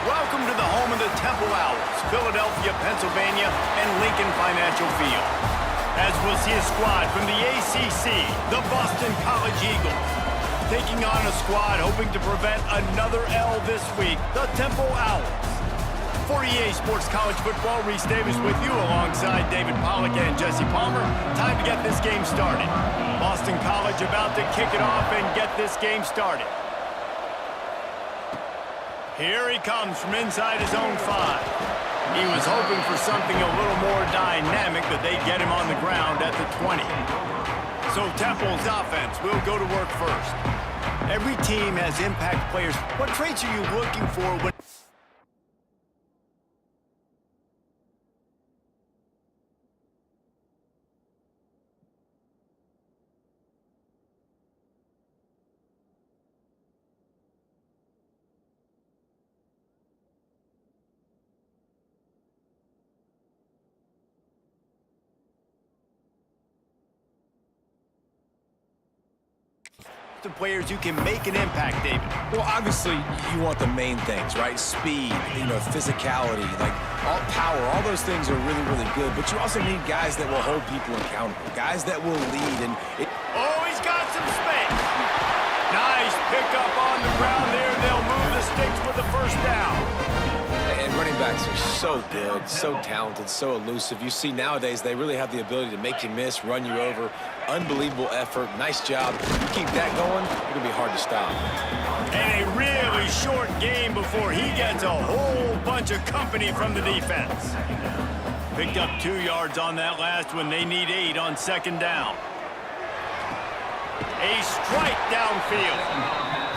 Welcome to the home of the Temple Owls, Philadelphia, Pennsylvania, and Lincoln Financial Field. As we'll see a squad from the ACC, the Boston College Eagles, taking on a squad hoping to prevent another L this week, the Temple Owls. For EA Sports College Football, Reese Davis with you alongside David Pollack and Jesse Palmer. Time to get this game started. Boston College about to kick it off and get this game started. Here he comes from inside his own 5. He was hoping for something a little more dynamic, but they get him on the ground at the 20. So Temple's offense will go to work first. Every team has impact players. What traits are you looking for when... the players who can make an impact, David? Well, obviously, you want the main things, right? Speed, physicality, like all power, all those things are really, really good. But you also need guys that will hold people accountable, guys that will lead. Oh, he's got some space. Nice pickup on the ground there. They'll move the sticks with the first down. And running backs are so good, so talented, so elusive. You see nowadays they really have the ability to make you miss, run you over. Unbelievable effort. Nice job. You keep that going, it's going to be hard to stop. And a really short game before he gets a whole bunch of company from the defense. Picked up 2 yards on that last one. They need 8 on second down. A strike downfield.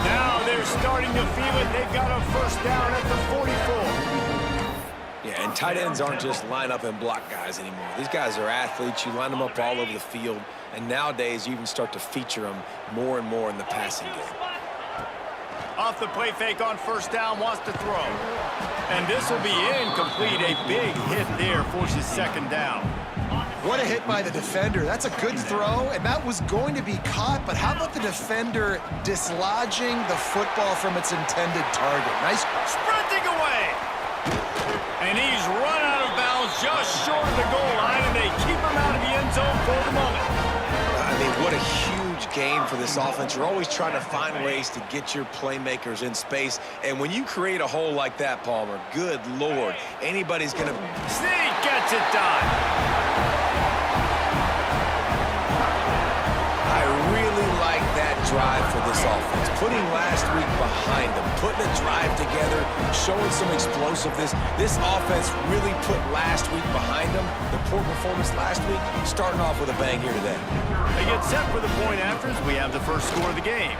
Now they're starting to feel it. They've got a first down at the 44. Yeah, and tight ends aren't just line up and block guys anymore. These guys are athletes. You line them up all over the field. And nowadays, you even start to feature them more and more in the passing game. Off the play fake on first down, wants to throw. And this will be incomplete. A big hit there forces second down. What a hit by the defender. That's a good throw, and that was going to be caught, but how about the defender dislodging the football from its intended target? Nice. Sprinting away. And he's run out of bounds just short of the goal line, and they keep him out of the end zone for the moment. I mean, what a huge game for this offense. You're always trying to find ways to get your playmakers in space. And when you create a hole like that, Palmer, good Lord, anybody's going to... Snead gets it done. I really like that drive for this offense. Putting last week behind them, putting a drive together, showing some explosiveness. This offense really put last week behind them. The poor performance last week, starting off with a bang here today. They get set for the point afters. We have the first score of the game.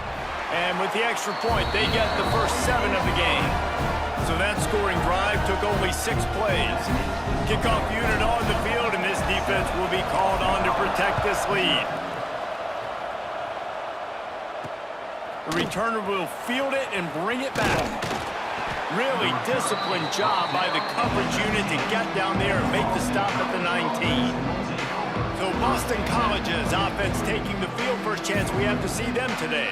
And with the extra point, they get the first 7 of the game. So that scoring drive took only 6 plays. Kickoff unit on the field, and this defense will be called on to protect this lead. The returner will field it and bring it back. Really disciplined job by the coverage unit to get down there and make the stop at the 19. So Boston College's offense taking the field. First chance we have to see them today.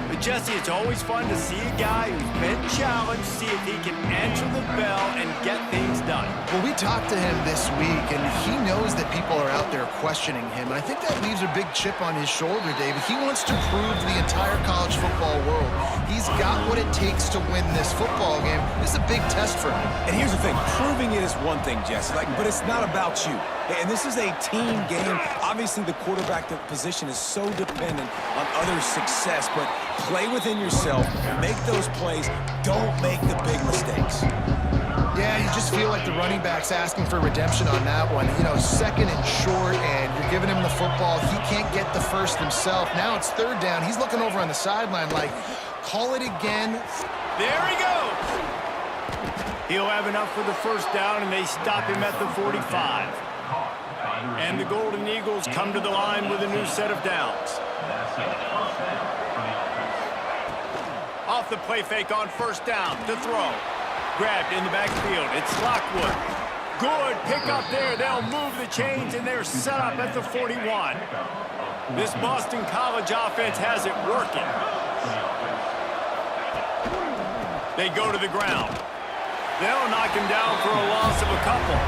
But Jesse, it's always fun to see a guy who's been challenged, see if he can answer the bell and get things done. Well, we talked to him this week, and he knows that people are out there questioning him. And I think that leaves a big chip on his shoulder, David. He wants to prove to the entire college football world he's got what it takes to win this football game. This is a big test for him. And here's the thing, proving it is one thing, Jesse, but it's not about you. And this is a team game. Obviously, the quarterback position is so dependent on others' success, but play within yourself, make those plays, don't make the big mistakes. Yeah, you just feel like the running back's asking for redemption on that one. Second and short, and you're giving him the football. He can't get the first himself. Now it's third down. He's looking over on the sideline like, call it again. There he goes. He'll have enough for the first down, and they stop him at the 45. And the Golden Eagles come to the line with a new set of downs. Off the play fake on first down to throw. Grabbed in the backfield. It's Lockwood. Good pick up there. They'll move the chains, and they're set up at the 41. This Boston College offense has it working. They go to the ground. They'll knock him down for a loss of a couple.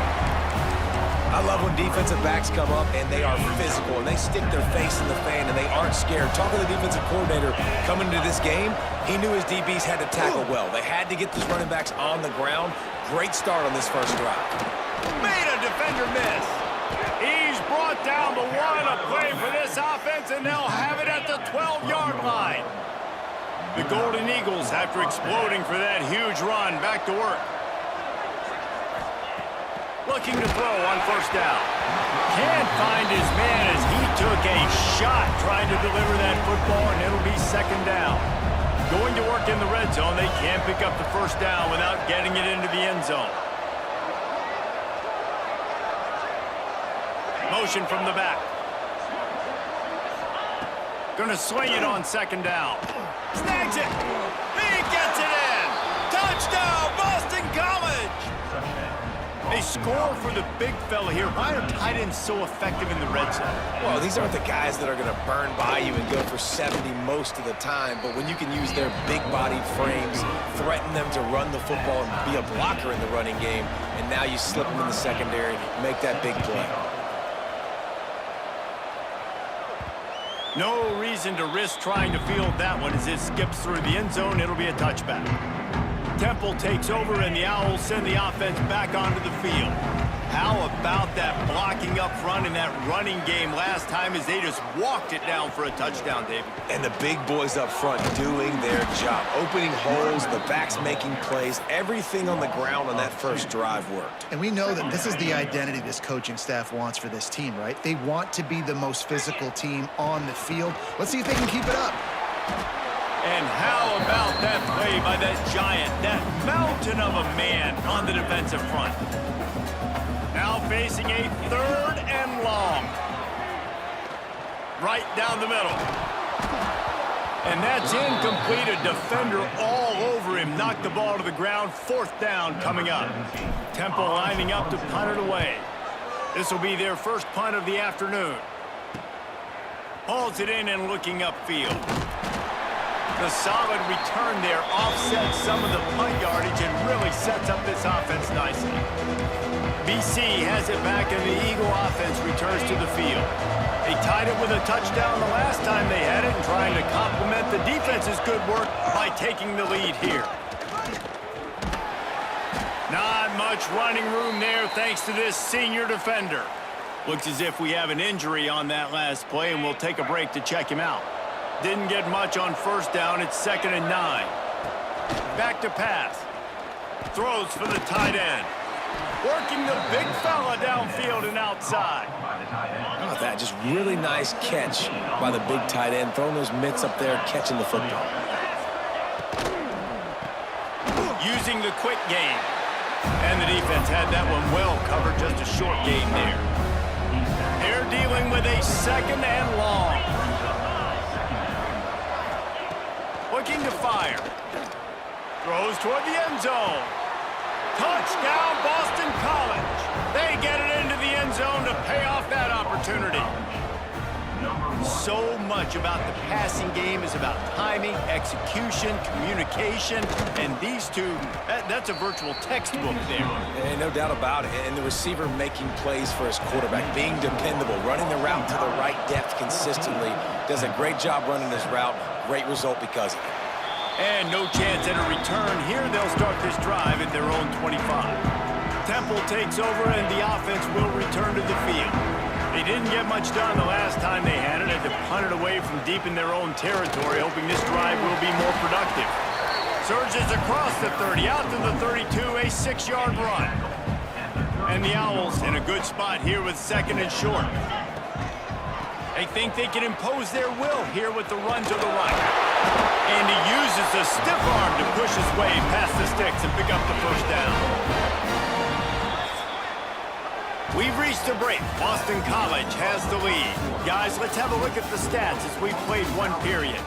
I love when defensive backs come up and they are physical and they stick their face in the fan and they aren't scared. Talking to the defensive coordinator coming into this game, he knew his DBs had to tackle well. They had to get these running backs on the ground. Great start on this first drive. Made a defender miss. He's brought down the one, a play for this offense, and they'll have it at the 12-yard line. The Golden Eagles, after exploding for that huge run, back to work. Looking to throw on first down. Can't find his man as he took a shot trying to deliver that football, and it'll be second down. Going to work in the red zone, they can't pick up the first down without getting it into the end zone. Motion from the back. Gonna swing it on second down. Snags it. He gets it in. Touchdown, Boston College. They score for the big fella here. Why are tight ends so effective in the red zone? Well, these aren't the guys that are going to burn by you and go for 70 most of the time, but when you can use their big-bodied frames, threaten them to run the football and be a blocker in the running game, and now you slip them in the secondary, make that big play. No reason to risk trying to field that one as it skips through the end zone. It'll be a touchback. Temple takes over, and the Owls send the offense back onto the field. How about that blocking up front in that running game last time as they just walked it down for a touchdown, David? And the big boys up front doing their job, opening holes, the backs making plays. Everything on the ground on that first drive worked. And we know that this is the identity this coaching staff wants for this team, right? They want to be the most physical team on the field. Let's see if they can keep it up. And how about that play by that giant, that mountain of a man on the defensive front? Now facing a third and long. Right down the middle. And that's incomplete. A defender all over him. Knocked the ball to the ground. Fourth down coming up. Temple lining up to punt it away. This will be their first punt of the afternoon. Hauls it in and looking upfield. The solid return there offsets some of the punt yardage and really sets up this offense nicely. BC has it back, and the Eagle offense returns to the field. They tied it with a touchdown the last time they had it and trying to complement the defense's good work by taking the lead here. Not much running room there thanks to this senior defender. Looks as if we have an injury on that last play, and we'll take a break to check him out. Didn't get much on first down. It's 2nd and 9. Back to pass. Throws for the tight end. Working the big fella downfield and outside. How about that? Just really nice catch by the big tight end. Throwing those mitts up there, catching the football. Using the quick game. And the defense had that one well covered. Just a short gain there. They're dealing with a 2nd and long. Looking to fire. Throws toward the end zone. Touchdown, Boston College. They get it into the end zone to pay off that opportunity. So much about the passing game is about timing, execution, communication, and these two, that's a virtual textbook there. And no doubt about it. And the receiver making plays for his quarterback, being dependable, running the route to the right depth consistently. Does a great job running his route. Great result because of it. And no chance at a return here. They'll start this drive at their own 25. Temple takes over, and the offense will return to the field. They didn't get much done the last time they had it. Had to punt it away from deep in their own territory, hoping this drive will be more productive. Surges across the 30, out to the 32, a 6-yard run. And the Owls in a good spot here with 2nd and short. They think they can impose their will here with the run to the right. And he uses the stiff arm to push his way past the sticks and pick up the first down. We've reached a break. Boston College has the lead. Guys, let's have a look at the stats as we've played one period.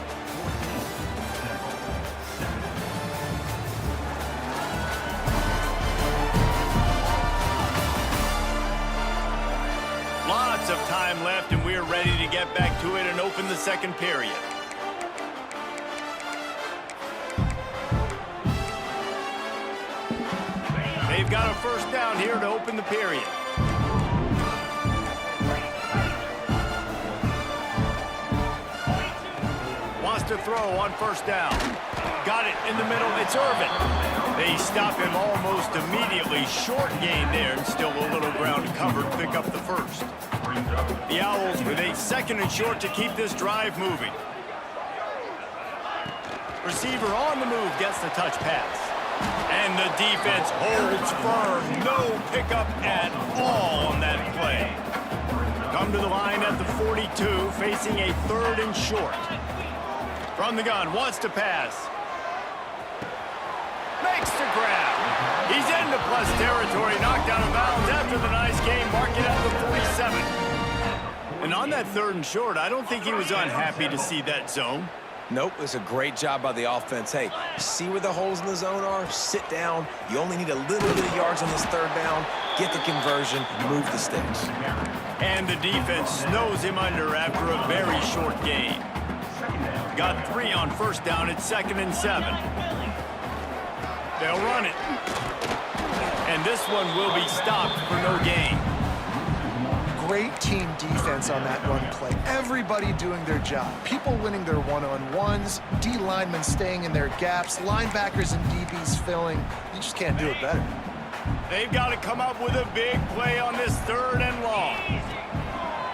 minutes of time left, and we're ready to get back to it and open the second period. They've got a first down here to open the period. Wants to throw on first down. Got it in the middle. It's Irvin. They stop him almost immediately. Short gain there, and still a little ground covered. Pick up the first. The Owls with a second and short to keep this drive moving. Receiver on the move gets the touch pass. And the defense holds firm. No pickup at all on that play. Come to the line at the 42, facing a third and short. From the gun, wants to pass. Makes the grab. He's into plus territory, knocked out of bounds after the nice game, mark it at the 47. And on that third and short, I don't think he was unhappy to see that zone. Nope, it's a great job by the offense. Hey, see where the holes in the zone are, sit down. You only need a little bit of yards on this third down, get the conversion, move the sticks. And the defense snows him under after a very short gain. Got 3 on first down at 2nd and 7. They'll run it. And this one will be stopped for no gain. Great team defense on that run play. Everybody doing their job. People winning their one-on-ones, D linemen staying in their gaps, linebackers and DBs filling. You just can't do it better. They've got to come up with a big play on this third and long.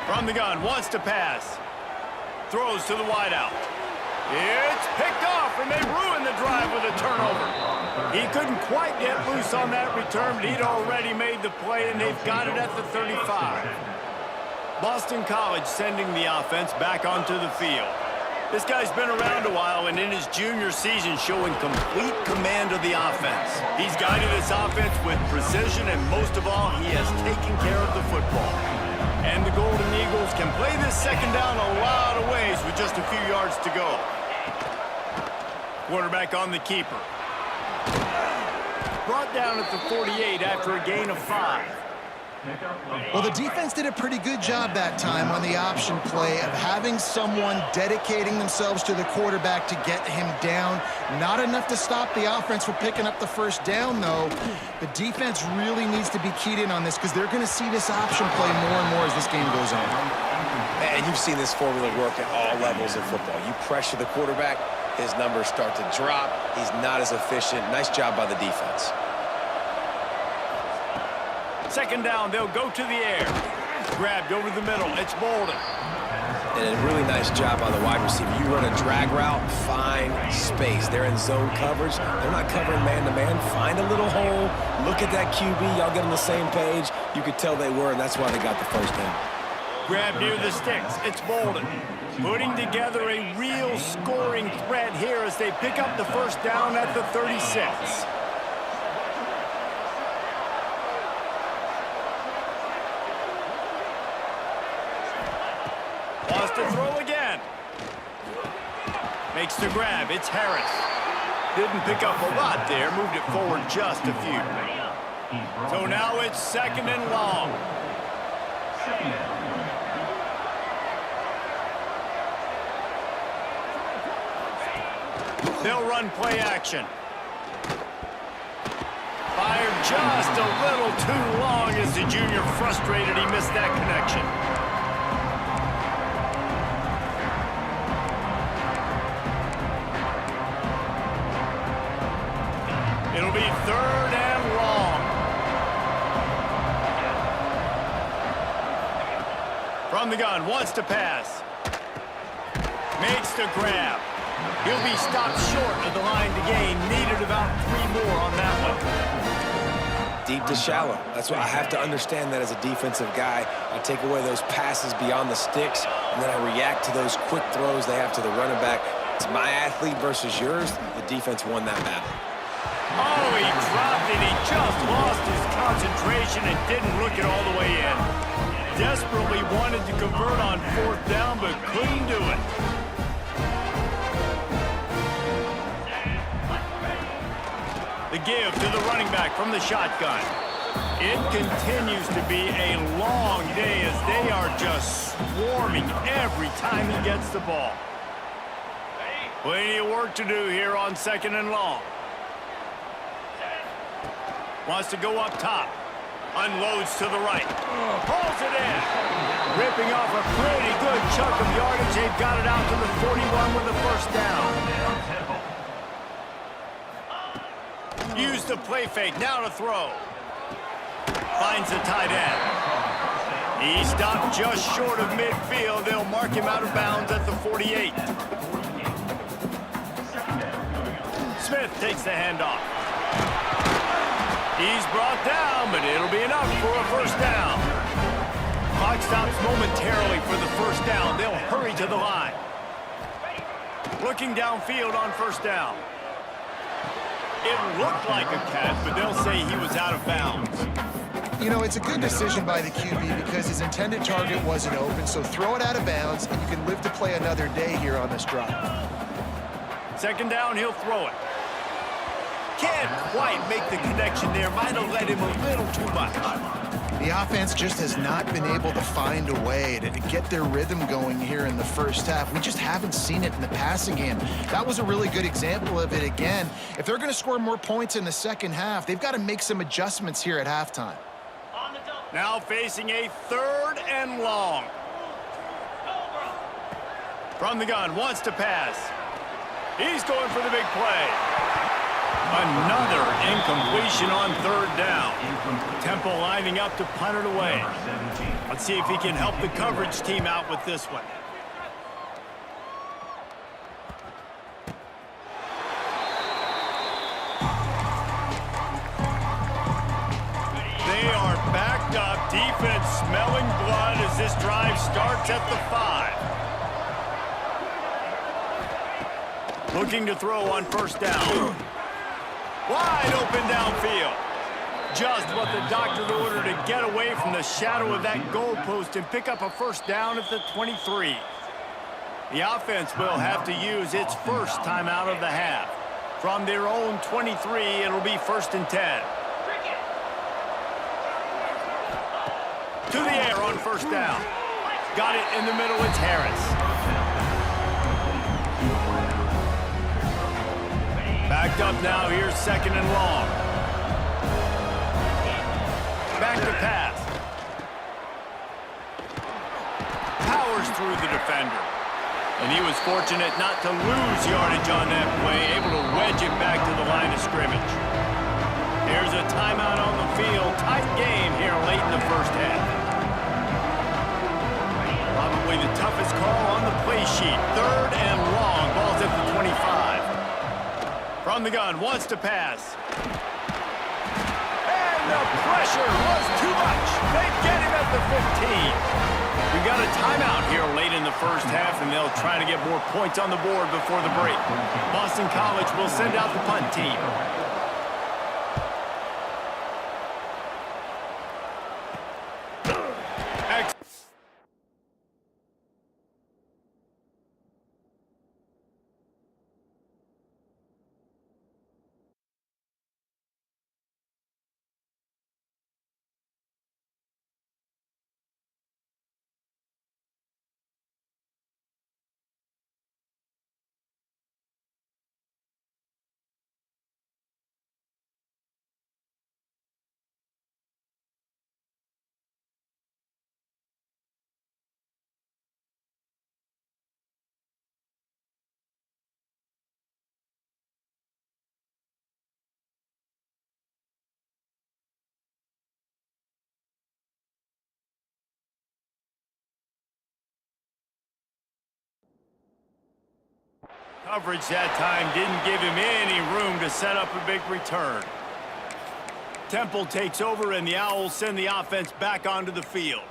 From the gun, wants to pass. Throws to the wideout. It's picked off, and they ruin the drive with a turnover. He couldn't quite get loose on that return, but he'd already made the play, and they've got it at the 35. Boston College sending the offense back onto the field. This guy's been around a while, and in his junior season showing complete command of the offense. He's guided this offense with precision, and most of all, he has taken care of the football. And the Golden Eagles can play this second down a lot of ways with just a few yards to go. Quarterback on the keeper. Brought down at the 48 after a gain of 5. Well, the defense did a pretty good job that time on the option play of having someone dedicating themselves to the quarterback to get him down. Not enough to stop the offense from picking up the first down, though. The defense really needs to be keyed in on this because they're going to see this option play more and more as this game goes on. And you've seen this formula work at all levels of football. You pressure the quarterback, his numbers start to drop. He's not as efficient. Nice job by the defense. Second down, they'll go to the air. Grabbed over the middle. It's Bolden. And a really nice job by the wide receiver. You run a drag route, find space. They're in zone coverage. They're not covering man-to-man. Find a little hole. Look at that QB. Y'all get on the same page. You could tell they were, and that's why they got the first down. Grab near the sticks. It's Bolden. Putting together a real scoring threat here as they pick up the first down at the 36. Wants to throw again. Makes the grab. It's Harris. Didn't pick up a lot there. Moved it forward just a few. So now it's second and long. They'll run play action. Fired just a little too long as the junior frustrated. He missed that connection. It'll be third and long. From the gun, wants to pass. Makes the grab. He'll be stopped short of the line to gain. Needed about 3 more on that one. Deep to shallow. That's why I have to understand that as a defensive guy. I take away those passes beyond the sticks, and then I react to those quick throws they have to the running back. It's my athlete versus yours. The defense won that battle. Oh, he dropped it. He just lost his concentration and didn't look it all the way in. Desperately wanted to convert on fourth down, but couldn't do it. The give to the running back from the shotgun. It continues to be a long day as they are just swarming every time he gets the ball. Plenty of work to do here on 2nd and long. Wants to go up top. Unloads to the right. Pulls it in. Ripping off a pretty good chunk of yardage. They've got it out to the 41 with the first down. Use the play fake. Now to throw. Finds the tight end. He stopped just short of midfield. They'll mark him out of bounds at the 48. Smith takes the handoff. He's brought down, but it'll be enough for a first down. Clock stops momentarily for the first down. They'll hurry to the line. Looking downfield on first down. It looked like a catch, but they'll say he was out of bounds. You know, it's a good decision by the QB because his intended target wasn't open, so throw it out of bounds, and you can live to play another day here on this drive. 2nd down, he'll throw it. Can't quite make the connection there. Might have led him a little too much. The offense just has not been able to find a way to get their rhythm going here in the first half. We just haven't seen it in the passing game. That was a really good example of it again. If they're going to score more points in the second half, they've got to make some adjustments here at halftime. Now facing a 3rd and long. From the gun, wants to pass. He's going for the big play. Another incompletion on 3rd down. Temple lining up to punt it away. Let's see if he can help the coverage team out with this one. They are backed up. Defense smelling blood as this drive starts at the 5. Looking to throw on first down. Wide open downfield. Just what the doctor ordered to get away from the shadow of that goalpost and pick up a first down at the 23. The offense will have to use its first timeout of the half. From their own 23, it'll be 1st and 10. To the air on first down. Got it in the middle, it's Harris. Backed up now, here's 2nd and long. Back to pass. Powers through the defender. And he was fortunate not to lose yardage on that play, able to wedge it back to the line of scrimmage. Here's a timeout on the field. Tight game here late in the first half. Probably the toughest call on the play sheet. 3rd and long. Ball's at the 25. From the gun, wants to pass. And the pressure was too much. They get him at the 15. We got a timeout here late in the first half, and they'll try to get more points on the board before the break. Boston College will send out the punt team. Coverage that time didn't give him any room to set up a big return. Temple takes over, and the Owls send the offense back onto the field.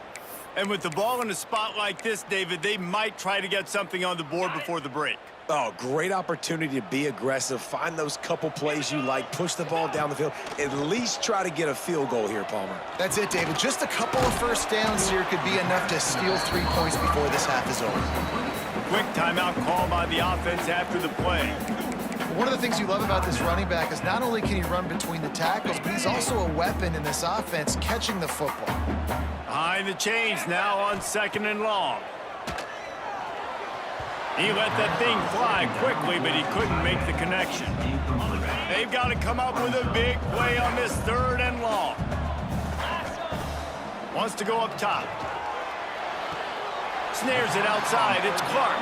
And with the ball in a spot like this, David, they might try to get something on the board before the break. Oh, great opportunity to be aggressive, find those couple plays you like, push the ball down the field, at least try to get a field goal here, Palmer. That's it, David. Just a couple of first downs here could be enough to steal 3 points before this half is over. Quick timeout call by the offense after the play. One of the things you love about this running back is not only can he run between the tackles, but he's also a weapon in this offense catching the football. Behind the chains now on 2nd and long. He let that thing fly quickly, but he couldn't make the connection. They've got to come up with a big play on this 3rd and long. Wants to go up top. Snares it outside. It's Clark.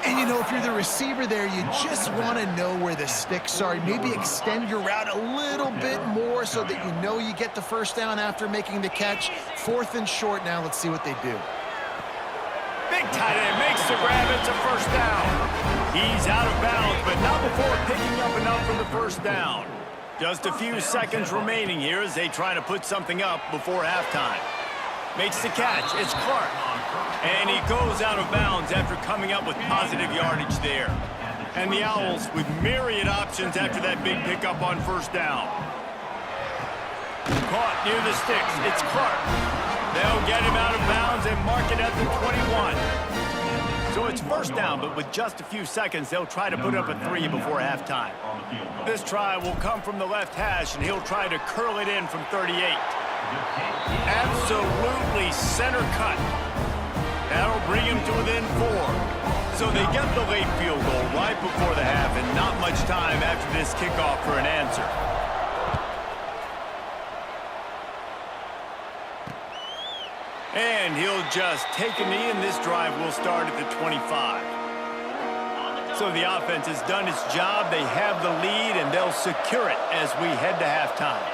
And, you know, if you're the receiver there, you just want to know where the sticks are. Maybe extend your route a little bit more so that you know you get the first down after making the catch. 4th and short now. Let's see what they do. Big tight end makes the grab. It's a first down. He's out of bounds, but not before picking up enough for the first down. Just a few seconds remaining here as they try to put something up before halftime. Makes the catch. It's Clark. And he goes out of bounds after coming up with positive yardage there. And the Owls with myriad options after that big pickup on first down. Caught near the sticks. It's Clark. They'll get him out of bounds and mark it at the 21. So it's first down, but with just a few seconds, they'll try to put up a 3 before halftime. This try will come from the left hash, and he'll try to curl it in from 38. Absolutely center cut. That'll bring him to within 4. So they get the late field goal right before the half, and not much time after this kickoff for an answer. And he'll just take a knee, and this drive will start at the 25. So the offense has done its job. They have the lead, and they'll secure it as we head to halftime.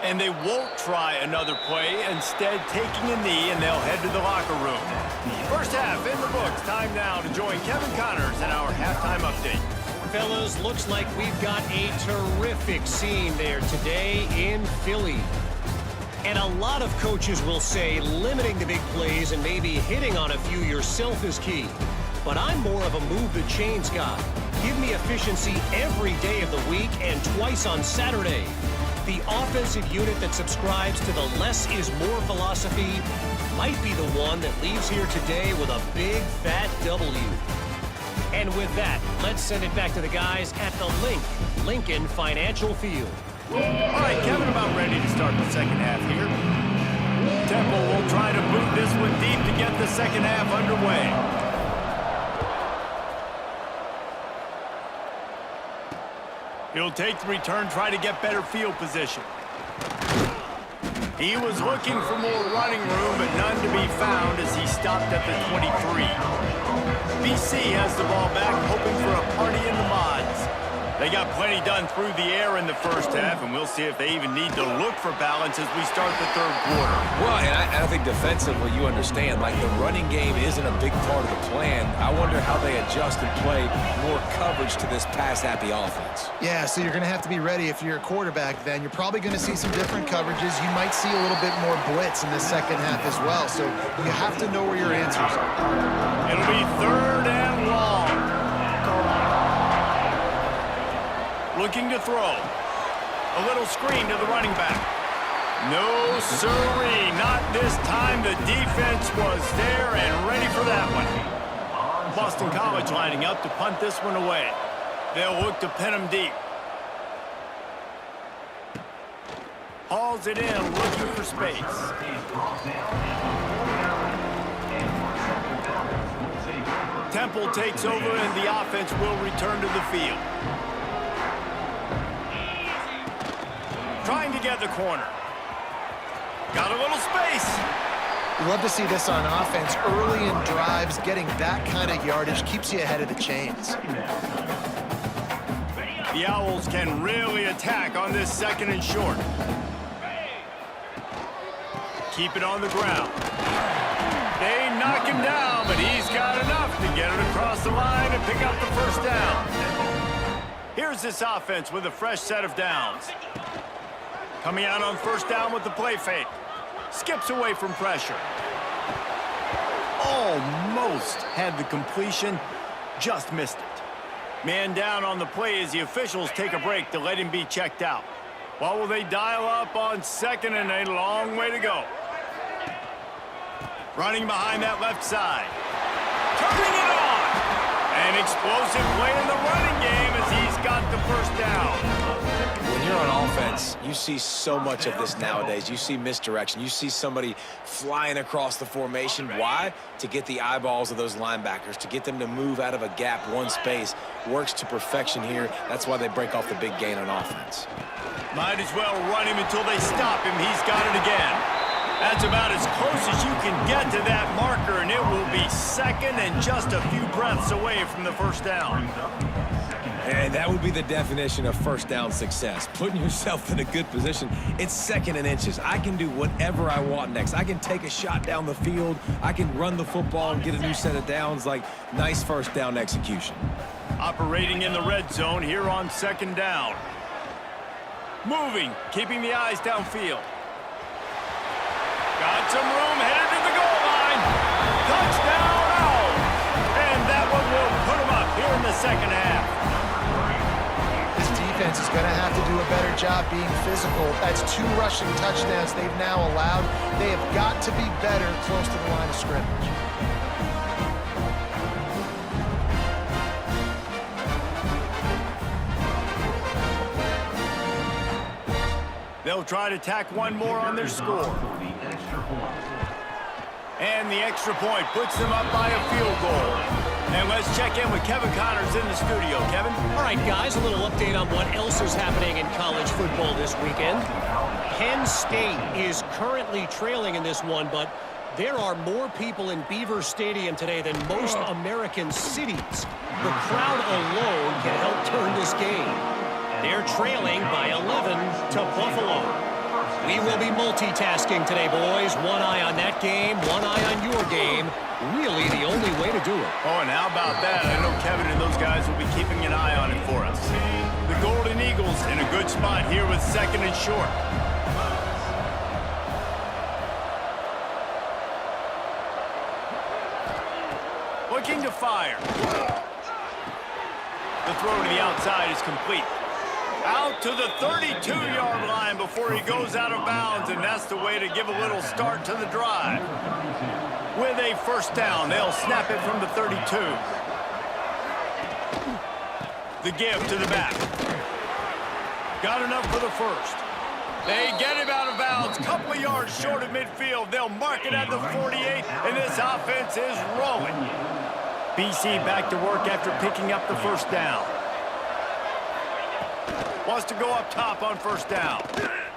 And they won't try another play, instead taking a knee, and they'll head to the locker room. First half in the books. Time now to join Kevin Connors in our halftime update. Fellas, looks like we've got a terrific scene there today in Philly. And a lot of coaches will say limiting the big plays and maybe hitting on a few yourself is key. But I'm more of a move the chains guy. Give me efficiency every day of the week and twice on Saturday. The offensive unit that subscribes to the less is more philosophy might be the one that leaves here today with a big fat W. And with that, let's send it back to the guys at the Lincoln Financial Field. All right, Kevin, about ready to start the second half here. Temple will try to boot this one deep to get the second half underway. He'll take the return, try to get better field position. He was looking for more running room, but none to be found as he stopped at the 23. BC has the ball back, hoping for a party in the mods. They got plenty done through the air in the first half, and we'll see if they even need to look for balance as we start the third quarter. Well, and I think defensively, you understand, like the running game isn't a big part of the plan. I wonder how they adjust and play more coverage to this pass-happy offense. Yeah, so you're going to have to be ready if you're a quarterback then. You're probably going to see some different coverages. You might see a little bit more blitz in the second half as well. So you have to know where your answers are. It'll be 3rd and long. Looking to throw. A little screen to the running back. No siree, not this time. The defense was there and ready for that one. Boston College lining up to punt this one away. They'll look to pin him deep. Hauls it in, looking for space. Temple takes over and the offense will return to the field. Trying to get the corner. Got a little space. We love to see this on offense. Early in drives, getting that kind of yardage keeps you ahead of the chains. The Owls can really attack on this 2nd and short. Keep it on the ground. They knock him down, but he's got enough to get it across the line and pick up the first down. Here's this offense with a fresh set of downs. Coming out on first down with the play fake. Skips away from pressure. Almost had the completion, just missed it. Man down on the play as the officials take a break to let him be checked out. What will they dial up on 2nd and a long way to go? Running behind that left side. Turning it on! An explosive play in the running game as he Jess, you see so much of this nowadays. You see misdirection. You see somebody flying across the formation. Why? To get the eyeballs of those linebackers, to get them to move out of a gap one space. Works to perfection here. That's why they break off the big gain on offense. Might as well run him until they stop him. He's got it again. That's about as close as you can get to that marker, and it will be second and just a few breaths away from the first down. And that would be the definition of first down success. Putting yourself in a good position. It's second and inches. I can do whatever I want next. I can take a shot down the field. I can run the football and get a new set of downs. Like, nice first down execution. Operating in the red zone here on second down. Moving, keeping the eyes downfield. Got some room, headed to the goal line. Touchdown, Owls! And that one will put them up here in the second half. This defense is going to have to do a better job being physical. That's 2 rushing touchdowns they've now allowed. They have got to be better close to the line of scrimmage. They'll try to tack one more on their score. And the extra point puts them up by a field goal. And let's check in with Kevin Connors in the studio. Kevin? All right, guys, a little update on what else is happening in college football this weekend. Penn State is currently trailing in this one, but there are more people in Beaver Stadium today than most American cities. The crowd alone can help turn this game. They're trailing by 11 to Buffalo. We will be multitasking today, boys. One eye on that game, one eye on your game. Really the only way to do it. Oh, and how about that? I know Kevin and those guys will be keeping an eye on it for us. The Golden Eagles in a good spot here with second and short. Looking to fire. The throw to the outside is complete. Out to the 32-yard line before he goes out of bounds, and that's the way to give a little start to the drive. With a first down, they'll snap it from the 32. The give to the back. Got enough for the first. They get him out of bounds, couple of yards short of midfield. They'll mark it at the 48, and this offense is rolling. BC back to work after picking up the first down. Wants to go up top on first down.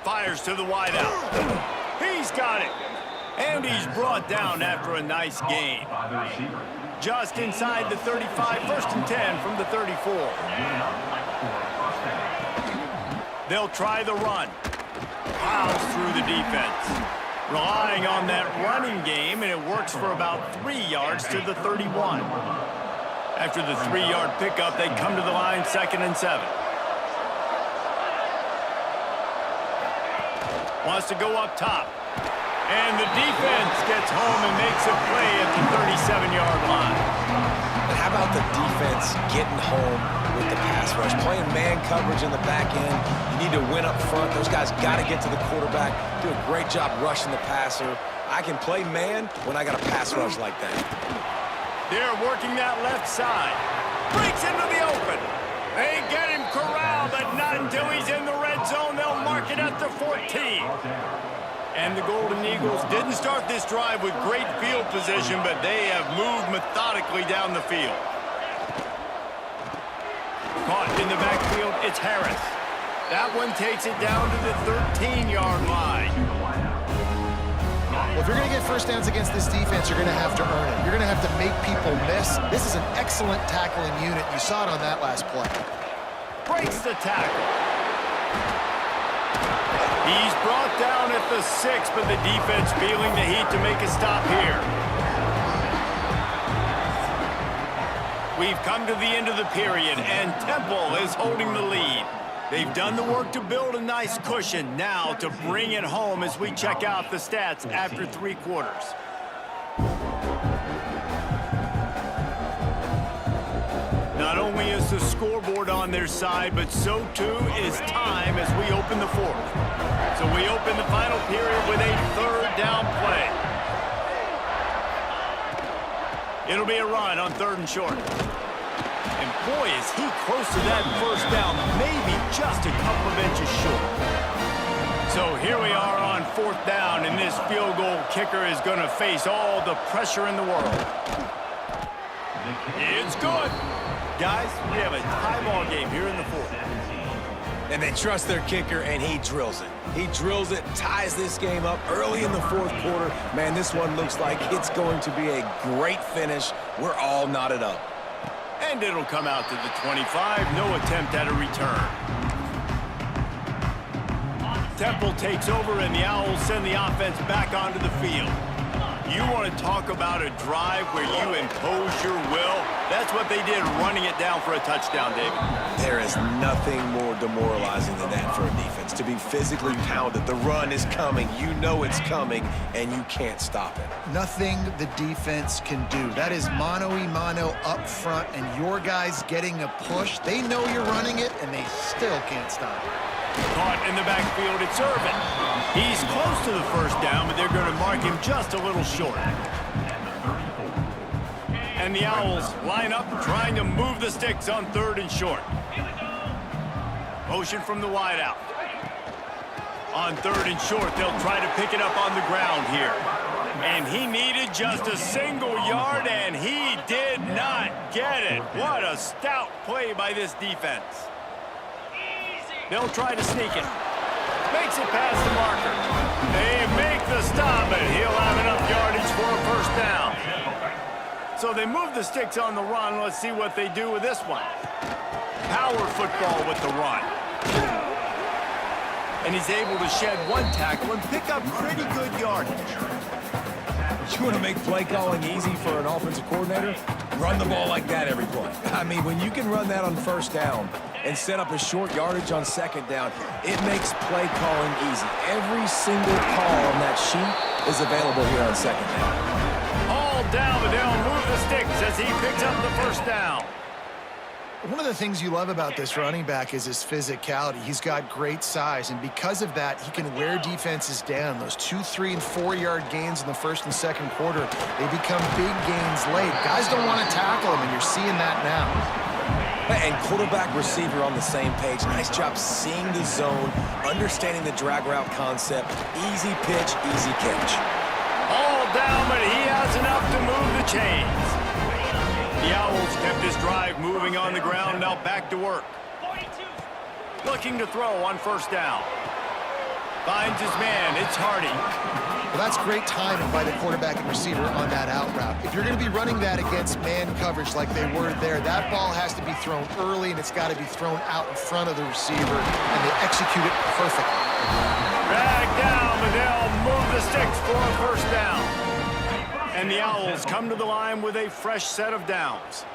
Fires to the wideout. He's got it. And he's brought down after a nice gain. Just inside the 35, first and 10 from the 34. They'll try the run. Plows through the defense. Relying on that running game, and it works for about 3 yards to the 31. After the 3-yard pickup, they come to the line, second and 7. Wants to go up top. And the defense gets home and makes a play at the 37-yard line. And how about the defense getting home with the pass rush? Playing man coverage in the back end. You need to win up front. Those guys got to get to the quarterback. Do a great job rushing the passer. I can play man when I got a pass rush like that. They're working that left side. Breaks into the open. They get him corralled, but not until he's in the red zone. They'll mark it at the 14. And the Golden Eagles didn't start this drive with great field position, but they have moved methodically down the field. Caught in the backfield, it's Harris. That one takes it down to the 13-yard line. Well, if you're going to get first downs against this defense, you're going to have to earn it. You're going to have to make people miss. This is an excellent tackling unit. You saw it on that last play. Breaks the tackle. He's brought down at the 6, but the defense feeling the heat to make a stop here. We've come to the end of the period, and Temple is holding the lead. They've done the work to build a nice cushion. Now to bring it home as we check out the stats after 3 quarters. Not only is the scoreboard on their side, but so too is time as we open the 4th. So we open the final period with a 3rd down play. It'll be a run on 3rd and short. And boy, is he close to that first down, maybe just a couple of inches short. So here we are on 4th down, and this field goal kicker is going to face all the pressure in the world. It's good. Guys, we have a tie ball game here in the 4th. And they trust their kicker, and he drills it. He drills it, ties this game up early in the 4th quarter. Man, this one looks like it's going to be a great finish. We're all knotted up. And it'll come out to the 25. No attempt at a return. Temple takes over, and the Owls send the offense back onto the field. You want to talk about a drive where you impose your will? That's what they did, running it down for a touchdown, David. There is nothing more demoralizing than that for a defense. To be physically pounded, the run is coming, you know it's coming, and you can't stop it. Nothing the defense can do. That is mano-a-mano up front, and your guys getting a push. They know you're running it, and they still can't stop it. Caught in the backfield, it's Irvin. He's close to the first down, but they're going to mark him just a little short. And the Owls line up, trying to move the sticks on 3rd and short. Motion from the wideout. On 3rd and short, they'll try to pick it up on the ground here. And he needed just a single yard, and he did not get it. What a stout play by this defense. They'll try to sneak it. Makes it past the marker. They make the stop, and he'll have enough yardage for a first down. So they move the sticks on the run. Let's see what they do with this one. Power football with the run. And he's able to shed one tackle and pick up pretty good yardage. You want to make play calling easy for an offensive coordinator? Run the ball like that every play. I mean, when you can run that on 1st down and set up a short yardage on 2nd down, it makes play calling easy. Every single call on that sheet is available here on 2nd down. All down, but they'll move the sticks as he picks up the first down. One of the things you love about this running back is his physicality. He's got great size, and because of that, he can wear defenses down. Those 2-, 3-, and 4-yard gains in the 1st and 2nd quarter, they become big gains late. Guys don't want to tackle him, and you're seeing that now. And quarterback, receiver on the same page. Nice job seeing the zone, understanding the drag route concept. Easy pitch, easy catch. All down, but he has enough to move the chains. The Owls kept this drive moving on the ground, now back to work. Looking to throw on 1st down. Finds his man, it's Hardy. Well, that's great timing by the quarterback and receiver on that out route. If you're going to be running that against man coverage like they were there, that ball has to be thrown early, and it's got to be thrown out in front of the receiver, and they execute it perfectly. Drag down, but they'll move the sticks for a first down. And the Owls come to the line with a fresh set of downs.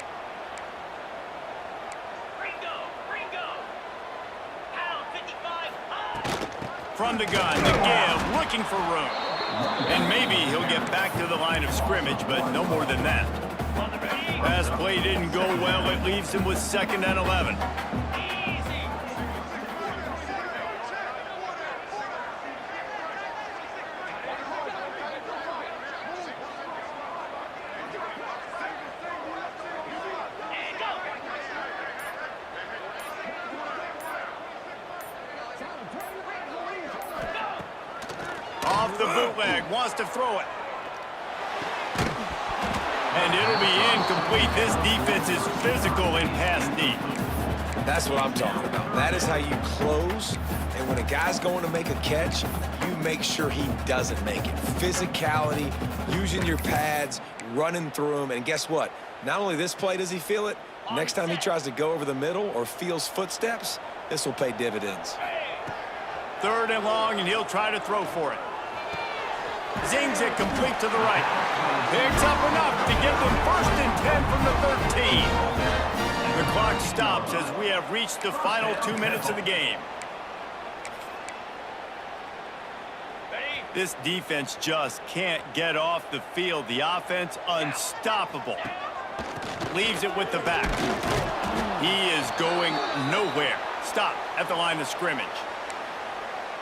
From the gun, the give, looking for room. And maybe he'll get back to the line of scrimmage, but no more than that. Pass play didn't go well. It leaves him with 2nd and 11. Off the bootleg, wants to throw it. And it'll be incomplete. This defense is physical in pass deep. That's what I'm talking about. That is how you close. And when a guy's going to make a catch, you make sure he doesn't make it. Physicality, using your pads, running through them. And guess what? Not only this play does he feel it, next time he tries to go over the middle or feels footsteps, this will pay dividends. 3rd and long, and he'll try to throw for it. Zings it complete to the right. Picks up enough to give them 1st and 10 from the 13. The clock stops as we have reached the final 2 minutes of the game. This defense just can't get off the field. The offense unstoppable. Leaves it with the back. He is going nowhere. Stop at the line of scrimmage.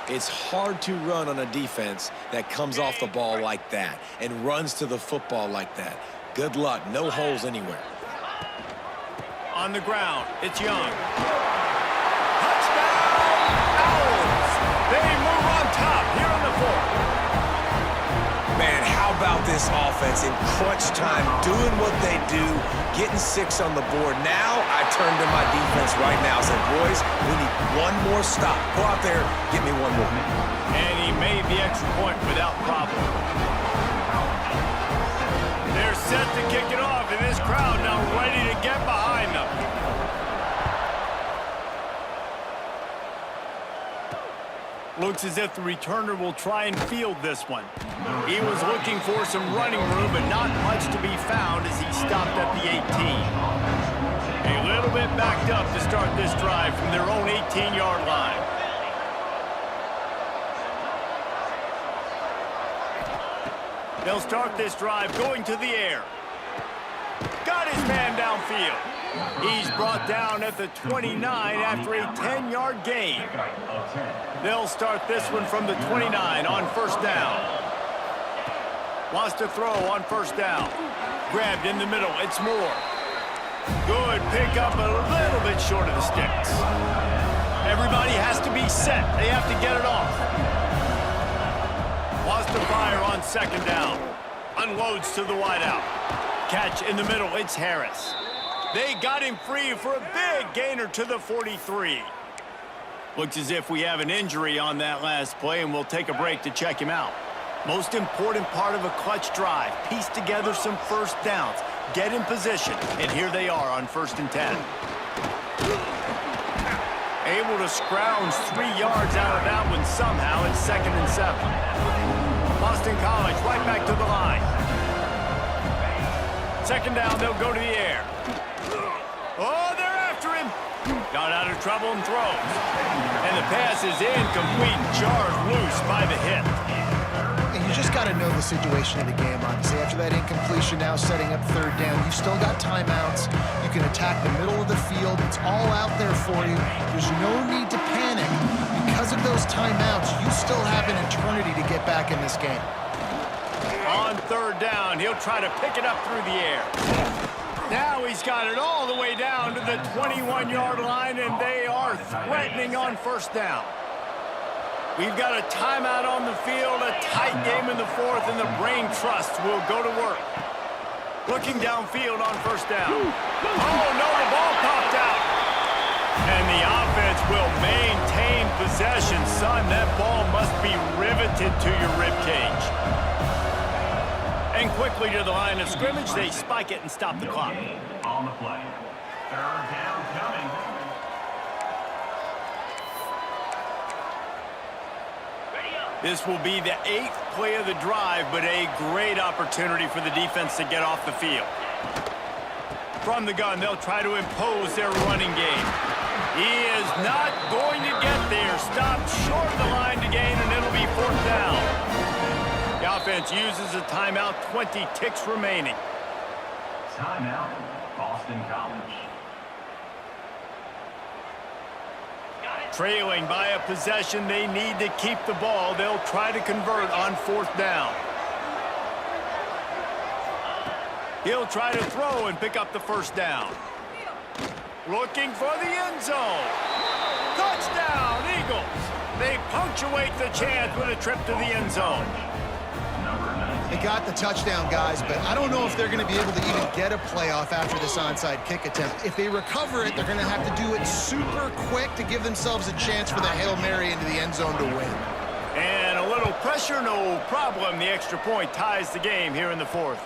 It's hard to run on a defense that comes off the ball like that and runs to the football like that. Good luck. No holes anywhere. On the ground, it's Young. Touchdown, Owls! They move on Man, how about this offense in crunch time, doing what they do, getting 6 on the board. Now I turn to my defense right now and say, boys, we need one more stop. Go out there, get me one more. And he made the extra point without problem. They're set to kick it off, and this crowd now ready to get behind them. Looks as if the returner will try and field this one. He was looking for some running room, but not much to be found as he stopped at the 18. A little bit backed up to start this drive from their own 18-yard line. They'll start this drive going to the air. Got his man downfield. He's brought down at the 29 after a 10-yard gain. They'll start this one from the 29 on first down. Wants to throw on first down. Grabbed in the middle. It's Moore. Good pickup, a little bit short of the sticks. Everybody has to be set. They have to get it off. Wants to fire on second down. Unloads to the wideout. Catch in the middle. It's Harris. They got him free for a big gainer to the 43. Looks as if we have an injury on that last play, and we'll take a break to check him out. Most important part of a clutch drive. Piece together some first downs. Get in position, and here they are on 1st and 10. Able to scrounge 3 yards out of that one somehow. It's 2nd and 7. Boston College right back to the line. 2nd down, they'll go to the air. Oh, they're after him. Got out of trouble and throws. And the pass is incomplete, jarred loose by the hit. And you just got to know the situation of the game, honestly. After that incompletion, now setting up 3rd down, you've still got timeouts. You can attack the middle of the field. It's all out there for you. There's no need to panic. Because of those timeouts, you still have an eternity to get back in this game. On 3rd down, he'll try to pick it up through the air. Now he's got it all the way down to the 21-yard line, and they are threatening on 1st down. We've got a timeout on the field, a tight game in the 4th, and the Brain Trust will go to work. Looking downfield on 1st down. Oh, no, the ball popped out. And the offense will maintain possession. Son, that ball must be riveted to your ribcage. And quickly to the line of scrimmage, they spike it and stop the clock. On the play. 3rd down coming. This will be the 8th play of the drive, but a great opportunity for the defense to get off the field. From the gun, they'll try to impose their running game. He is not going to get there. Stopped short of the line to gain, and it'll be 4th down. The offense uses a timeout, 20 ticks remaining. Timeout, Boston College. Trailing by a possession, they need to keep the ball. They'll try to convert on 4th down. He'll try to throw and pick up the 1st down. Looking for the end zone. Touchdown, Eagles. They punctuate the chance with a trip to the end zone. They got the touchdown, guys, but I don't know if they're going to be able to even get a playoff after this onside kick attempt. If they recover it, they're going to have to do it super quick to give themselves a chance for the Hail Mary into the end zone to win. And a little pressure, no problem. The extra point ties the game here in the 4th.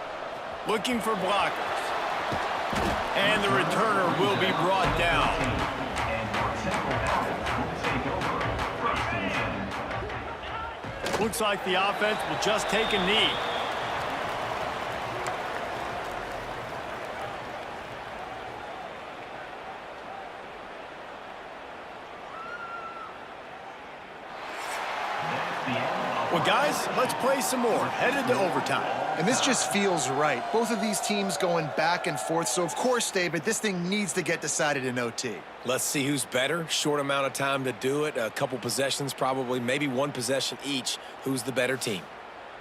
Looking for blockers. And the returner will be brought down. Looks like the offense will just take a knee. Well, guys, let's play some more. Headed to overtime. And this just feels right. Both of these teams going back and forth. So, of course, David, this thing needs to get decided in OT. Let's see who's better. Short amount of time to do it. A couple possessions, probably, maybe one possession each. Who's the better team?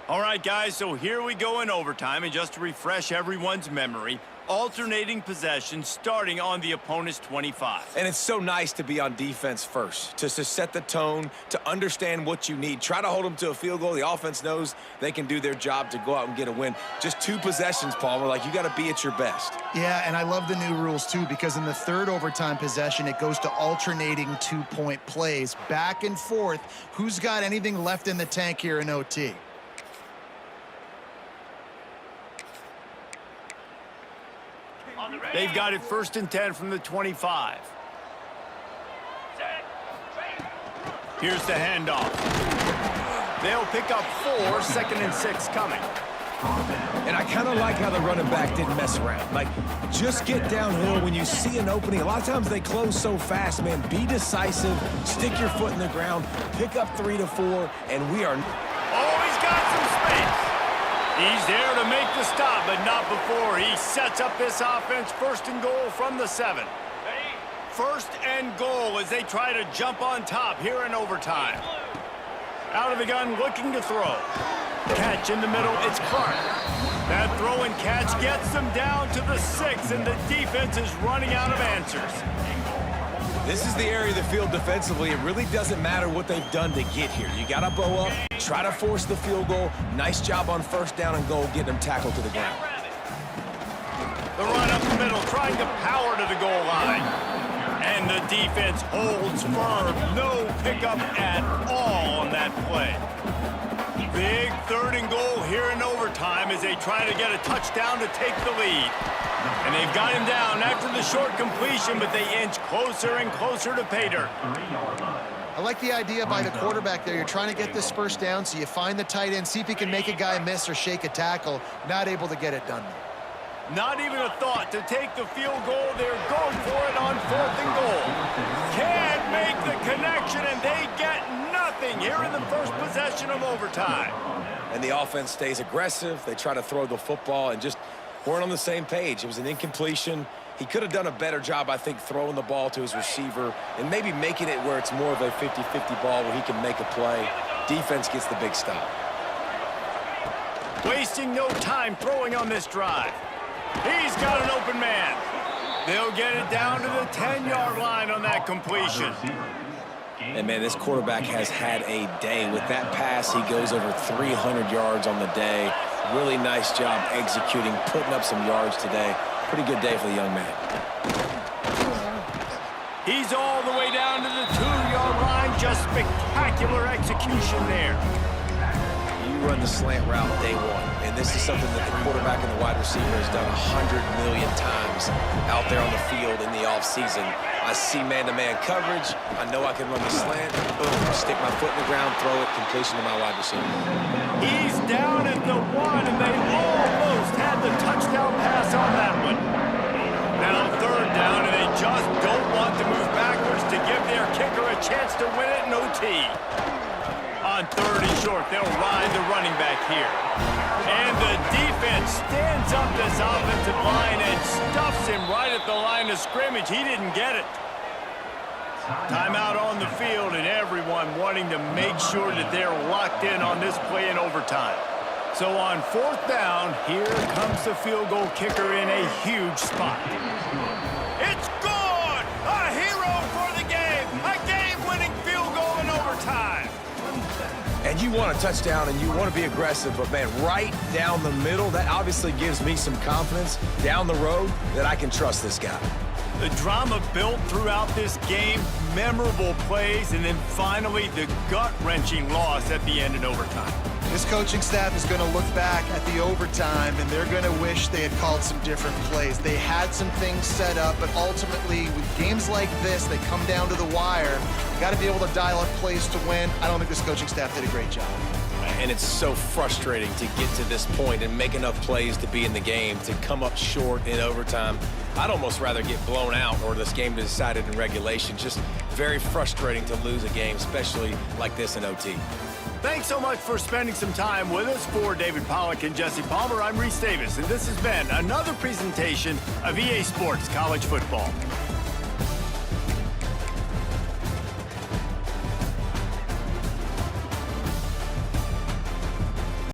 All right, guys, so here we go in overtime. And just to refresh everyone's memory, alternating possession starting on the opponent's 25. And it's so nice to be on defense first, to set the tone, to understand what you need. Try to hold them to a field goal. The offense knows they can do their job to go out and get a win. Just 2 possessions, Palmer. Like, you got to be at your best. Yeah, and I love the new rules, too, because in the third overtime possession, it goes to alternating 2-point plays. Back and forth. Who's got anything left in the tank here in OT? They've got it 1st and 10 from the 25. Here's the handoff. They'll pick up 4, 2nd and 6 coming. And I kind of like how the running back didn't mess around. Like, just get downhill when you see an opening. A lot of times they close so fast, man. Be decisive, stick your foot in the ground, pick up 3 to 4, and we are... Oh, he's got some space. He's there to make the stop, but not before he sets up this offense. 1st and goal from the 7. 1st and goal as they try to jump on top here in overtime. Out of the gun, looking to throw. Catch in the middle, it's Clark. That throw and catch gets them down to the 6, and the defense is running out of answers. This is the area of the field defensively. It really doesn't matter what they've done to get here. You got to bow up, try to force the field goal. Nice job on 1st down and goal, getting them tackled to the ground. The run up the middle, trying to power to the goal line. And the defense holds firm. No pickup at all on that play. Big 3rd and goal here in overtime as they try to get a touchdown to take the lead. And they've got him down after the short completion, but they inch closer and closer to pay dirt. I like the idea by the quarterback there. You're trying to get this 1st down, so you find the tight end, see if he can make a guy miss or shake a tackle. Not able to get it done. Not even a thought to take the field goal. They're going for it on 4th and goal. Can't make the connection, and they get nothing here in the 1st possession of overtime. And the offense stays aggressive. They try to throw the football and just weren't on the same page. It was an incompletion. He could have done a better job, I think, throwing the ball to his receiver and maybe making it where it's more of a 50-50 ball where he can make a play. Defense gets the big stop. Wasting no time throwing on this drive. He's got an open man. They'll get it down to the 10-yard line on that completion. And, man, this quarterback has had a day. With that pass, he goes over 300 yards on the day. Really nice job executing, putting up some yards today. Pretty good day for the young man. He's all the way down to the 2-yard line. Just spectacular execution there. You run the slant route day 1. And this is something that the quarterback and the wide receiver has done 100 million times out there on the field in the offseason. I see man-to-man coverage. I know I can run the slant. Boom, stick my foot in the ground, throw it, completion to my wide receiver. He's down at the 1, and they almost had the touchdown pass on that one. Now 3rd down, and they just don't want to move backwards to give their kicker a chance to win it in OT. On 3rd and short, they'll ride the running back here. And the defense stands up this offensive line and stuffs him right at the line of scrimmage. He didn't get it. Timeout on the field, and everyone wanting to make sure that they're locked in on this play in overtime. So on 4th down, here comes the field goal kicker in a huge spot. It's good! A hero for the game! A game-winning field goal in overtime! And you want a touchdown and you want to be aggressive, but, man, right down the middle, that obviously gives me some confidence down the road that I can trust this guy. The drama built throughout this game, memorable plays, and then finally the gut-wrenching loss at the end in overtime. This coaching staff is going to look back at the overtime, and they're going to wish they had called some different plays. They had some things set up, but ultimately, with games like this, they come down to the wire. Got to be able to dial up plays to win. I don't think this coaching staff did a great job. And it's so frustrating to get to this point and make enough plays to be in the game, to come up short in overtime. I'd almost rather get blown out or this game decided in regulation. Just very frustrating to lose a game, especially like this in OT. Thanks so much for spending some time with us. For David Pollack and Jesse Palmer, I'm Reese Davis, and this has been another presentation of EA Sports College Football.